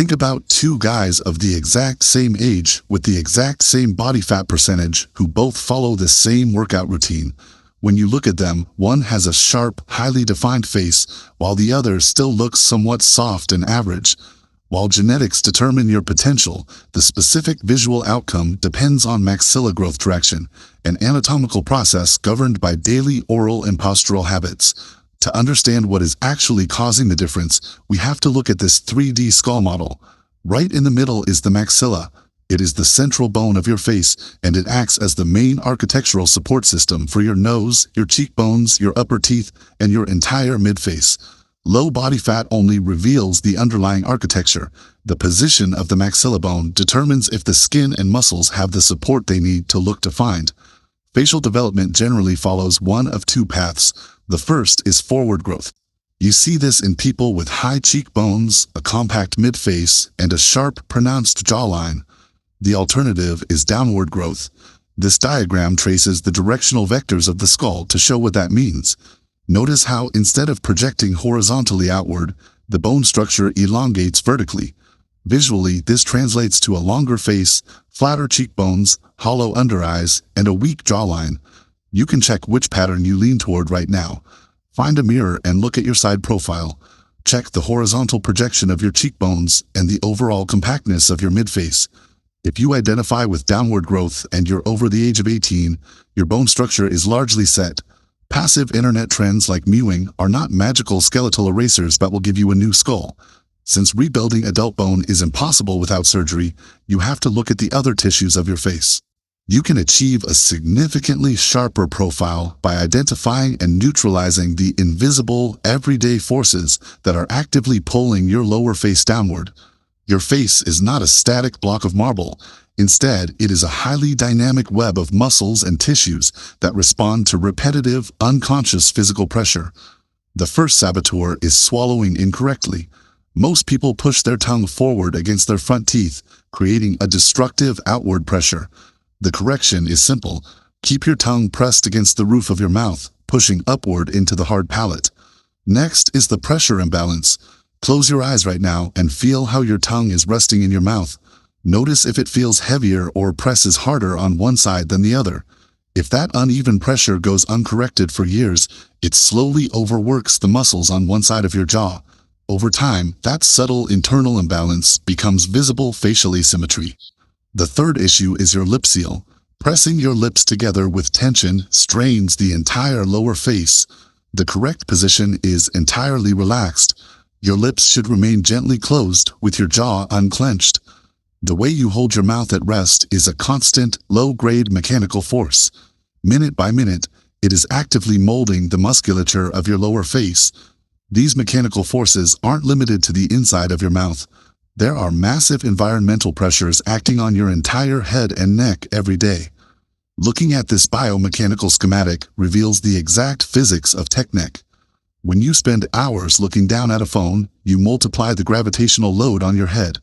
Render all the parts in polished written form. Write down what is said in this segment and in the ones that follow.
Think about two guys of the exact same age with the exact same body fat percentage who both follow the same workout routine. When you look at them, one has a sharp, highly defined face, while the other still looks somewhat soft and average. While genetics determine your potential, the specific visual outcome depends on maxilla growth traction, an anatomical process governed by daily oral and postural habits. To understand what is actually causing the difference, we have to look at this 3D skull model. Right in the middle is the maxilla. It is the central bone of your face, and it acts as the main architectural support system for your nose, your cheekbones, your upper teeth, and your entire mid-face. Low body fat only reveals the underlying architecture. The position of the maxilla bone determines if the skin and muscles have the support they need to look defined. Facial development generally follows one of two paths. The first is forward growth. You see this in people with high cheekbones, a compact mid-face, and a sharp, pronounced jawline. The alternative is downward growth. This diagram traces the directional vectors of the skull to show what that means. Notice how, instead of projecting horizontally outward, the bone structure elongates vertically. Visually, this translates to a longer face, flatter cheekbones, hollow under eyes, and a weak jawline. You can check which pattern you lean toward right now. Find a mirror and look at your side profile. Check the horizontal projection of your cheekbones and the overall compactness of your midface. If you identify with downward growth and you're over the age of 18, your bone structure is largely set. Passive internet trends like mewing are not magical skeletal erasers that will give you a new skull. Since rebuilding adult bone is impossible without surgery, you have to look at the other tissues of your face. You can achieve a significantly sharper profile by identifying and neutralizing the invisible, everyday forces that are actively pulling your lower face downward. Your face is not a static block of marble. Instead, it is a highly dynamic web of muscles and tissues that respond to repetitive, unconscious physical pressure. The first saboteur is swallowing incorrectly. Most people push their tongue forward against their front teeth, creating a destructive outward pressure. The correction is simple. Keep your tongue pressed against the roof of your mouth, pushing upward into the hard palate. Next is the pressure imbalance. Close your eyes right now and feel how your tongue is resting in your mouth. Notice if it feels heavier or presses harder on one side than the other. If that uneven pressure goes uncorrected for years, it slowly overworks the muscles on one side of your jaw. Over time, that subtle internal imbalance becomes visible facial asymmetry. The third issue is your lip seal. Pressing your lips together with tension strains the entire lower face. The correct position is entirely relaxed. Your lips should remain gently closed with your jaw unclenched. The way you hold your mouth at rest is a constant, low-grade mechanical force. Minute by minute, it is actively molding the musculature of your lower face. These mechanical forces aren't limited to the inside of your mouth. There are massive environmental pressures acting on your entire head and neck every day. Looking at this biomechanical schematic reveals the exact physics of tech neck. When you spend hours looking down at a phone, you multiply the gravitational load on your head.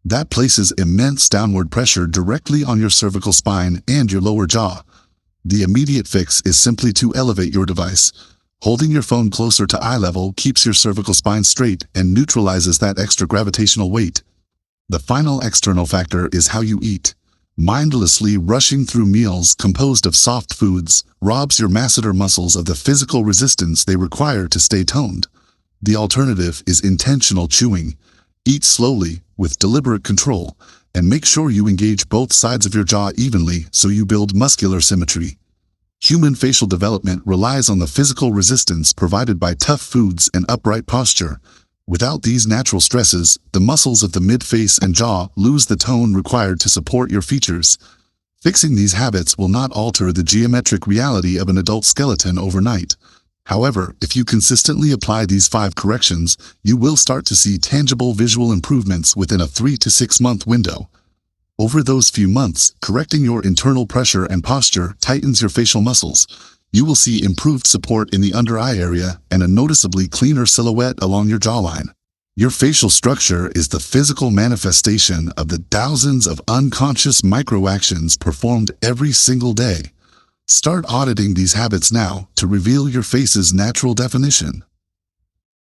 That places immense downward pressure directly on your cervical spine and your lower jaw. The immediate fix is simply to elevate your device. Holding your phone closer to eye level keeps your cervical spine straight and neutralizes that extra gravitational weight. The final external factor is how you eat. Mindlessly rushing through meals composed of soft foods robs your masseter muscles of the physical resistance they require to stay toned. The alternative is intentional chewing. Eat slowly, with deliberate control, and make sure you engage both sides of your jaw evenly so you build muscular symmetry. Human facial development relies on the physical resistance provided by tough foods and upright posture. Without these natural stresses, the muscles of the mid-face and jaw lose the tone required to support your features. Fixing these habits will not alter the geometric reality of an adult skeleton overnight. However, if you consistently apply these 5 corrections, you will start to see tangible visual improvements within a 3 to 6 month window. Over those few months, correcting your internal pressure and posture tightens your facial muscles. You will see improved support in the under eye area and a noticeably cleaner silhouette along your jawline. Your facial structure is the physical manifestation of the thousands of unconscious micro-actions performed every single day. Start auditing these habits now to reveal your face's natural definition.